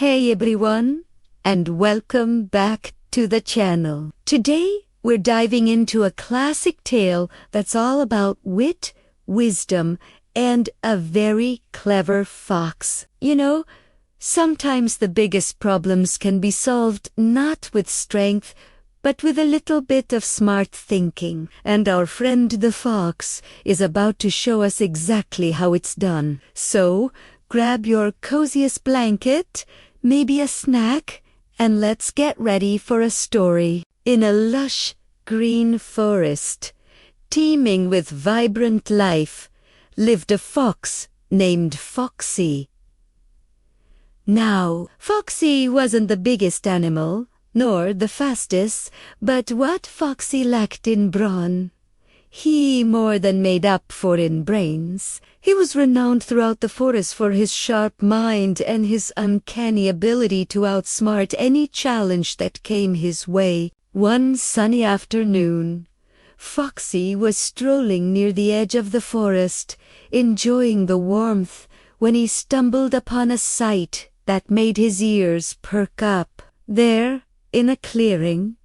Hey everyone, and welcome back to the channel. Today we're diving into a classic tale that's all about wit, wisdom, and a very clever fox. You know, sometimes the biggest problems can be solved not with strength, but with a little bit of smart thinking. And our friend the fox is about to show us exactly how it's done. So, grab your coziest blanket, maybe a snack, and let's get ready for a story. In a lush, green forest, teeming with vibrant life, lived a fox named Foxy. Now, Foxy wasn't the biggest animal, nor the fastest, but what Foxy lacked in brawn, he more than made up for in brains. He was renowned throughout the forest for his sharp mind and his uncanny ability to outsmart any challenge that came his way. One sunny afternoon, Foxy was strolling near the edge of the forest, enjoying the warmth, when he stumbled upon a sight that made his ears perk up. There, in a clearing,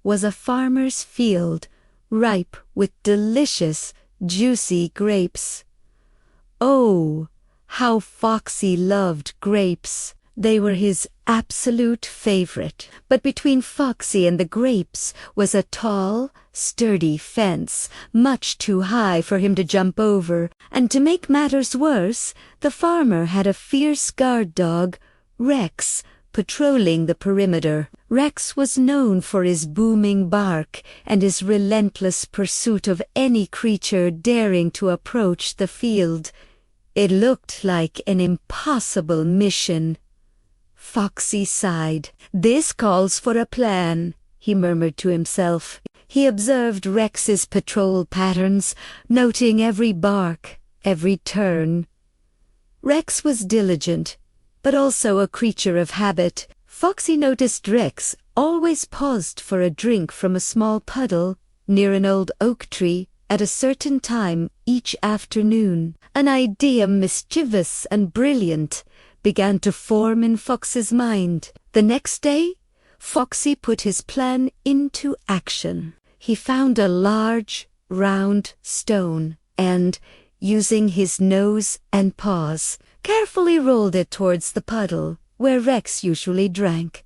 was a farmer's field, ripe with delicious, juicy grapes. Oh, how Foxy loved grapes! They were his absolute favorite. But between Foxy and the grapes was a tall, sturdy fence, much too high for him to jump over. And to make matters worse, the farmer had a fierce guard dog, Rex, patrolling the perimeter. Rex was known for his booming bark and his relentless pursuit of any creature daring to approach the field. It looked like an impossible mission. Foxy sighed. "This calls for a plan," he murmured to himself. He observed Rex's patrol patterns, noting every bark, every turn. Rex was diligent, but also a creature of habit. Foxy noticed Rex always paused for a drink from a small puddle near an old oak tree at a certain time each afternoon. An idea mischievous and brilliant began to form in Fox's mind. The next day, Foxy put his plan into action. He found a large, round stone and, using his nose and paws, carefully rolled it towards the puddle where Rex usually drank.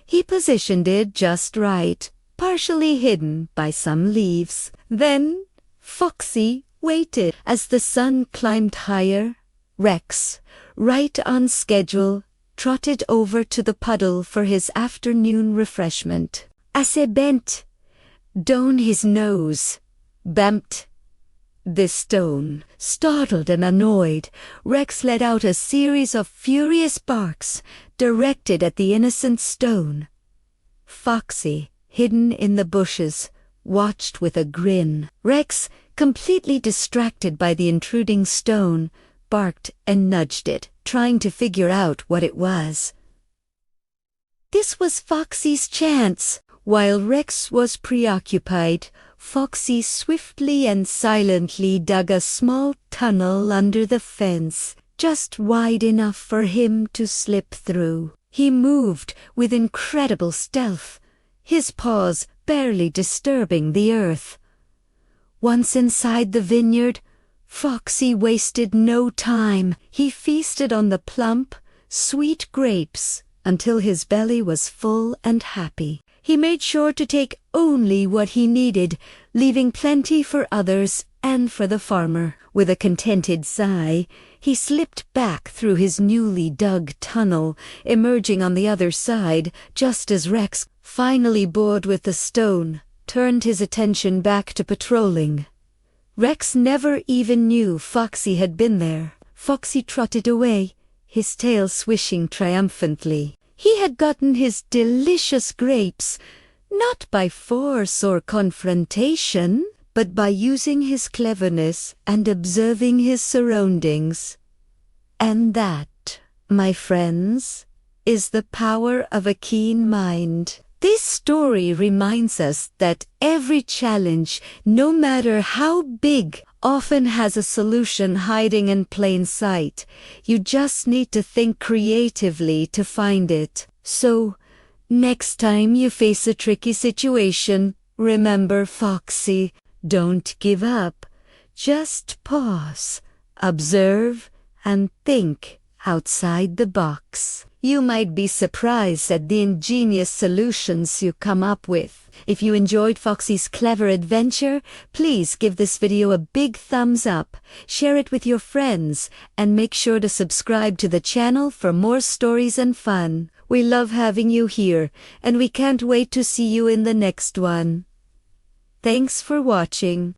He positioned it just right, partially hidden by some leaves. Then Foxy waited. As the sun climbed higher, Rex, right on schedule, trotted over to the puddle for his afternoon refreshment. As he bent down his nose, bumped the stone. Startled and annoyed, Rex let out a series of furious barks directed at the innocent stone. Foxy, hidden in the bushes, watched with a grin. Rex, completely distracted by the intruding stone, barked and nudged it, trying to figure out what it was. This was Foxy's chance. While Rex was preoccupied, Foxy swiftly and silently dug a small tunnel under the fence, just wide enough for him to slip through. He moved with incredible stealth, his paws barely disturbing the earth. Once inside the vineyard, Foxy wasted no time. He feasted on the plump, sweet grapes until his belly was full and happy. He made sure to take only what he needed, leaving plenty for others and for the farmer. With a contented sigh, he slipped back through his newly dug tunnel, emerging on the other side just as Rex, finally bored with the stone, turned his attention back to patrolling. Rex never even knew Foxy had been there. Foxy trotted away, his tail swishing triumphantly. He had gotten his delicious grapes, not by force or confrontation, but by using his cleverness and observing his surroundings. And that, my friends, is the power of a keen mind. This story reminds us that every challenge, no matter how big, often has a solution hiding in plain sight. You just need to think creatively to find it. So, next time you face a tricky situation, remember, Foxy, don't give up. Just pause, observe, and think outside the box. You might be surprised at the ingenious solutions you come up with. If you enjoyed Foxy's clever adventure, please give this video a big thumbs up, share it with your friends, and make sure to subscribe to the channel for more stories and fun. We love having you here, and we can't wait to see you in the next one. Thanks for watching.